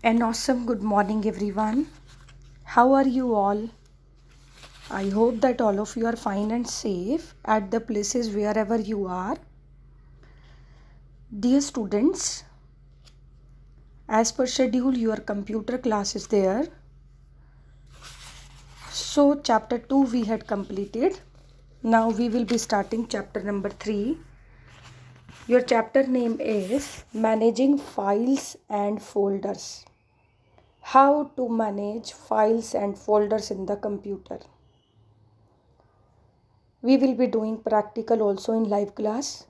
An awesome good morning, everyone. How are you all? I hope that all of you are fine and safe at the places wherever you are. Dear students, as per schedule, your computer class is there. So, chapter 2 we had completed. Now we will be starting chapter number 3. Your chapter name is Managing Files and Folders. How to manage files and folders in the computer. We will be doing practical also in live class,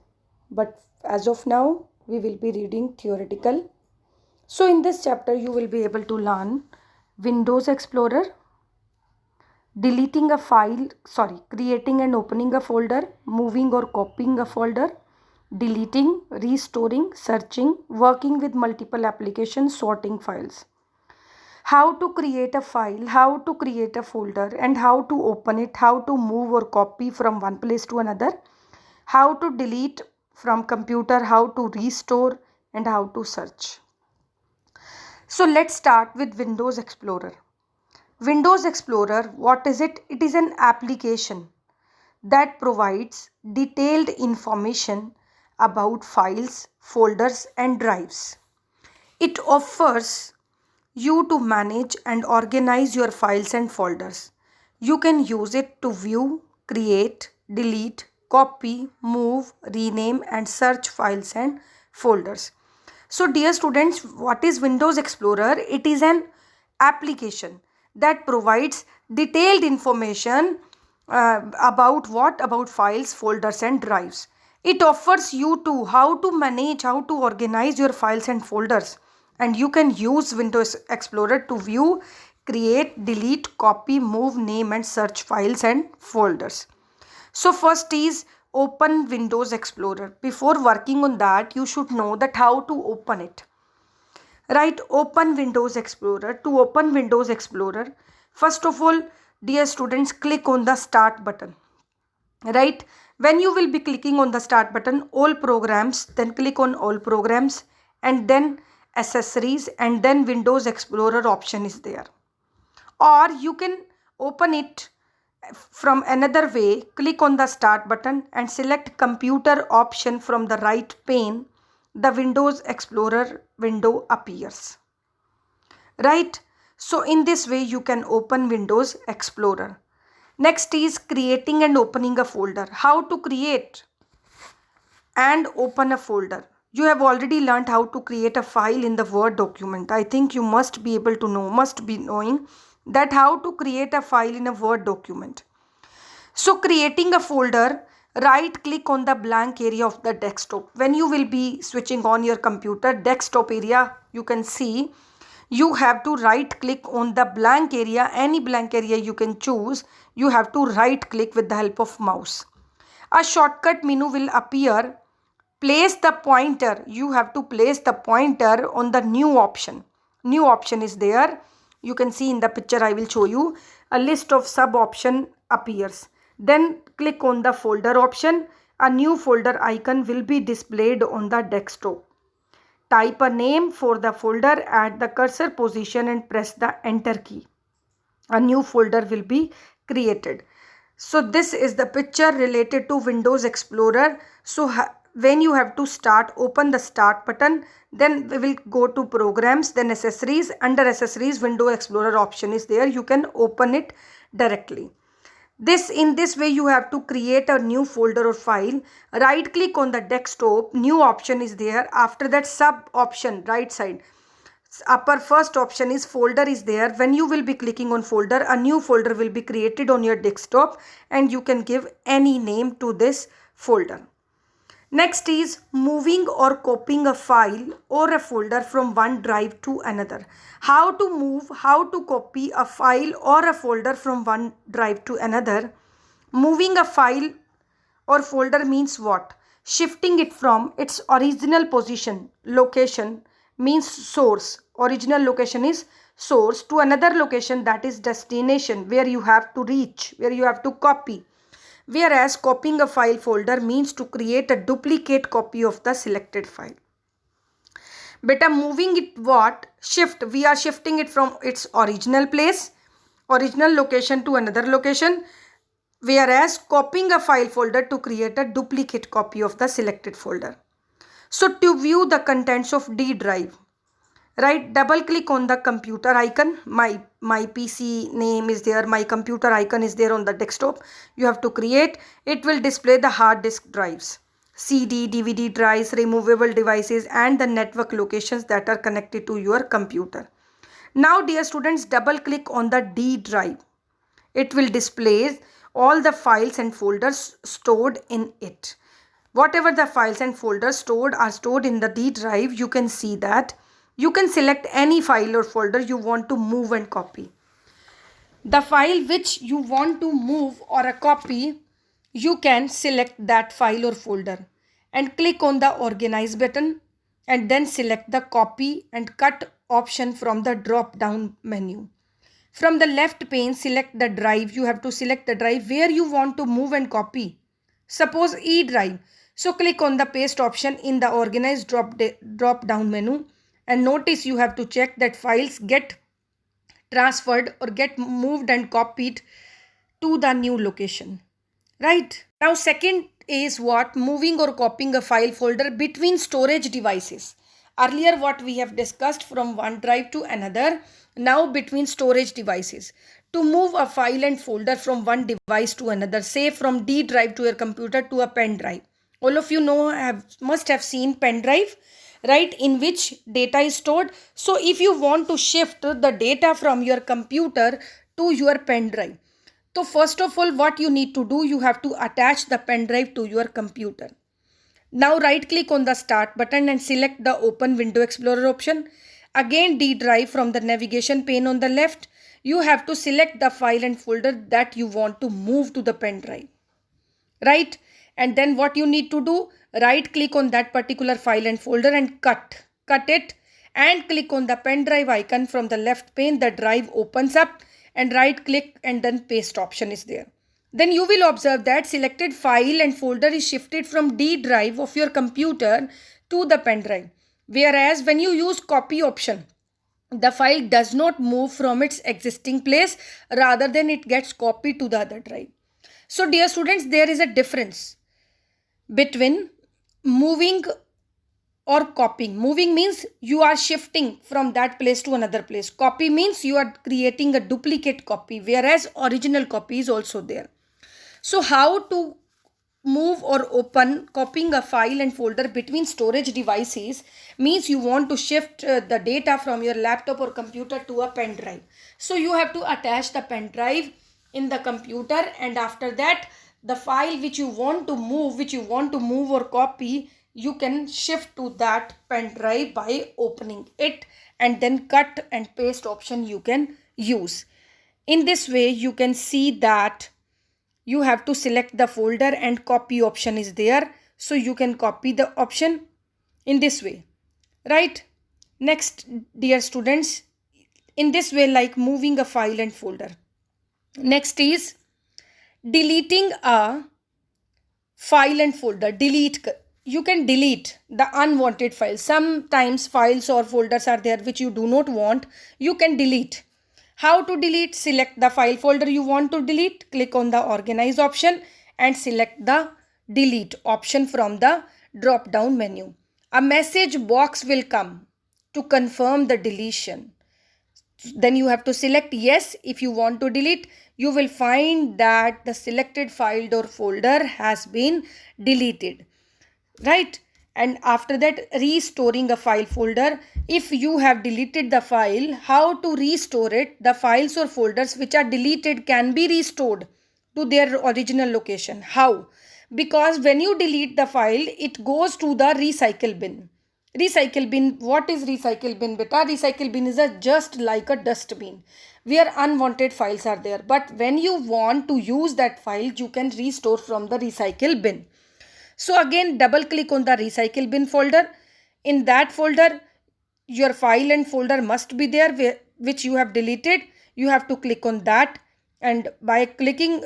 but as of now we will be reading theoretical. So in this chapter you will be able to learn Windows Explorer, creating and opening a folder, moving or copying a folder, deleting, restoring, searching, working with multiple applications, sorting files. How to create a file, how to create a folder, and how to open it, how to move or copy from one place to another, how to delete from computer, how to restore, and how to search. So let's start with Windows Explorer. Windows Explorer, what is it? It is an application that provides detailed information about files, folders, and drives. It offers you to manage and organize your files and folders. You can use it to view, create, delete, copy, move, rename, and search files and folders. So dear students, what is Windows Explorer? It is an application that provides detailed information about what? About files, folders, and drives. It offers you to how to manage, how to organize your files and folders, and you can use Windows Explorer to view, create, delete, copy, move, name, and search files and folders. So first is open Windows Explorer. Before working on that, you should know that how to open it. Right, open Windows Explorer. To open Windows Explorer, first of all, dear students, click on the start button. Right, when you will be clicking on the start button, all programs, then click on all programs, and then accessories, and then Windows Explorer option is there. Or you can open it from another way. Click on the start button and select computer option from the right pane. The Windows Explorer window appears. Right, so in this way you can open Windows Explorer. Next is creating and opening a folder. How to create and open a folder. You have already learned how to create a file in the Word document. I think you must be able to know, must be knowing that how to create a file in a Word document. So creating a folder, right click on the blank area of the desktop. When you will be switching on your computer, desktop area, you can see you have to right click on the blank area, any blank area you can choose. You have to right click with the help of mouse. A shortcut menu will appear. Place the pointer. You have to place the pointer on the new option. New option is there. You can see in the picture I will show you. A list of sub option appears. Then click on the folder option. A new folder icon will be displayed on the desktop. Type a name for the folder at the cursor position and press the enter key. A new folder will be created. So this is the picture related to Windows Explorer. So when you have to start, open the start button, then we will go to programs, then accessories. Under accessories, Windows Explorer option is there. You can open it directly. In this way you have to create a new folder or file. Right click on the desktop, new option is there. After that, sub option, right side, upper first option is folder is there. When you will be clicking on folder, a new folder will be created on your desktop and you can give any name to this folder. Next is moving or copying a file or a folder from one drive to another. How to move, how to copy a file or a folder from one drive to another. Moving a file or folder means what? Shifting it from its original position, location means source. Original location is source to another location, that is destination, where you have to reach, where you have to copy. Whereas copying a file folder means to create a duplicate copy of the selected file. Beta, moving it what? Shift. We are shifting it from its original place, original location to another location. Whereas copying a file folder to create a duplicate copy of the selected folder. So to view the contents of D drive, right, double click on the computer icon. My PC name is there, my computer icon is there on the desktop. You have to create. It will display the hard disk drives, CD, DVD drives, removable devices and the network locations that are connected to your computer. Now dear students, double click on the D drive. It will display all the files and folders stored in it. Whatever the files and folders are stored in the D drive, you can see that. You can select any file or folder you want to move and copy. The file which you want to move or a copy, you can select that file or folder and click on the organize button and then select the copy and cut option from the drop down menu. From the left pane, select the drive. You have to select the drive where you want to move and copy. Suppose E drive. So click on the paste option in the organize drop down menu and notice you have to check that files get transferred or get moved and copied to the new location. Right. Now second is what? Moving or copying a file folder between storage devices. Earlier what we have discussed from one drive to another, now between storage devices. To move a file and folder from one device to another, say from D drive to your computer to a pen drive. All of you must have seen pen drive, right, in which data is stored. So if you want to shift the data from your computer to your pen drive, so first of all what you need to do, you have to attach the pen drive to your computer. Now right click on the start button and select the open window explorer option. Again D drive, from the navigation pane on the left, you have to select the file and folder that you want to move to the pen drive. Right? And then what you need to do, right click on that particular file and folder and cut it and click on the pen drive icon from the left pane. The drive opens up and right click and then paste option is there. Then you will observe that selected file and folder is shifted from D drive of your computer to the pen drive. Whereas when you use copy option, the file does not move from its existing place, rather than it gets copied to the other drive. So dear students, there is a difference between moving or copying. Moving means you are shifting from that place to another place. Copy means you are creating a duplicate copy, whereas original copy is also there. So how to move or open copying a file and folder between storage devices means you want to shift the data from your laptop or computer to a pen drive. So you have to attach the pen drive in the computer, and after that the file which you want to move or copy, you can shift to that pen drive by opening it, and then cut and paste option you can use. In this way you can see that you have to select the folder and copy option is there. So you can copy the option in this way, right? Next, dear students, in this way, like moving a file and folder. Next is deleting a file and folder. You can delete the unwanted files. Sometimes files or folders are there which you do not want. You can delete. How to delete? Select the file folder you want to delete. Click on the organize option and select the delete option from the drop down menu. A message box will come to confirm the deletion. Then you have to select yes if you want to delete. You will find that the selected file or folder has been deleted, right? And after that, restoring a file folder. If you have deleted the file, how to restore it? The files or folders which are deleted can be restored to their original location. How? Because when you delete the file, it goes to the recycle bin. Recycle bin, what is recycle bin, beta? Recycle bin is just like a dustbin where unwanted files are there. But when you want to use that file, you can restore from the recycle bin. So again, double click on the recycle bin folder. In that folder, your file and folder must be there which you have deleted. You have to click on that, and by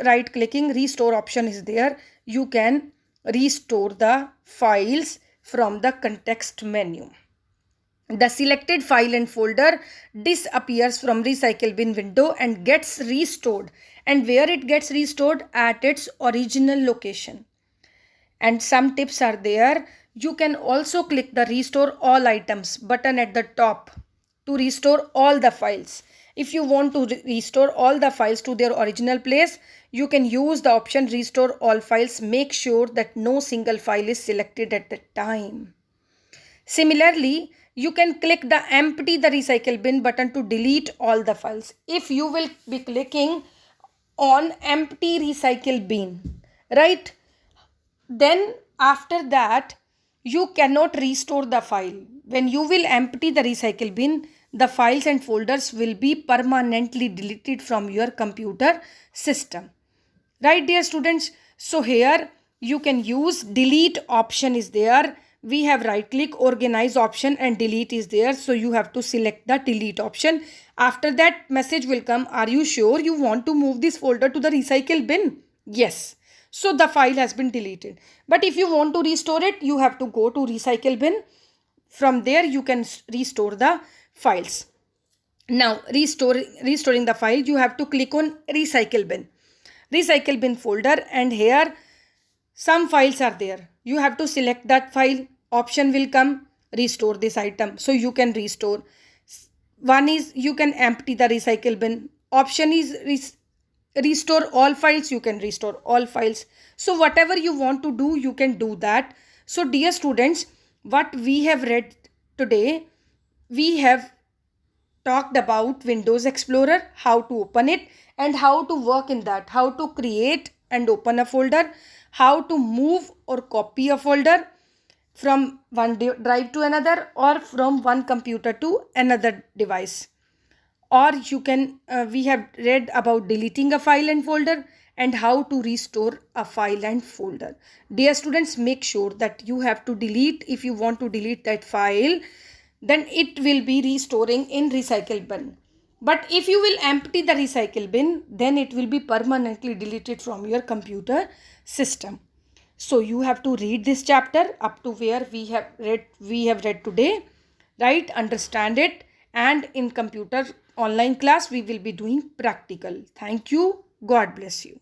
right clicking, restore option is there. You can restore the files from the context menu, The selected file and folder disappears from recycle bin window and gets restored. And where it gets restored? At its original location. And some tips are there. You can also click the restore all items button at the top to restore all the files. If you want to restore all the files to their original place, you can use the option restore all files. Make sure that no single file is selected at the time. Similarly, you can click the empty the recycle bin button to delete all the files. If you will be clicking on empty recycle bin, right? Then after that, you cannot restore the file. When you will empty the recycle bin, the files and folders will be permanently deleted from your computer system. Right, dear students? So here you can use delete option is there. We have right click, organize option, and delete is there. So you have to select the delete option. After that, message will come. Are you sure you want to move this folder to the recycle bin? Yes. So the file has been deleted. But if you want to restore it, you have to go to recycle bin. From there you can restore the files. Now restoring the file, you have to click on recycle bin folder, and here some files are there. You have to select that file. Option will come, restore this item. So you can restore. One is you can empty the recycle bin. Option is restore all files. You can restore all files. So whatever you want to do, you can do that. So dear students, what we have read today, we have talked about Windows Explorer, how to open it and how to work in that, how to create and open a folder, how to move or copy a folder from one drive to another or from one computer to another device. Or you can, we have read about deleting a file and folder and how to restore a file and folder. Dear students, make sure that you have to delete. If you want to delete that file, then it will be restoring in recycle bin. But if you will empty the recycle bin, then it will be permanently deleted from your computer system. So you have to read this chapter up to where we have read today, right? Understand it, and in computer online class we will be doing practical. Thank you. God bless you.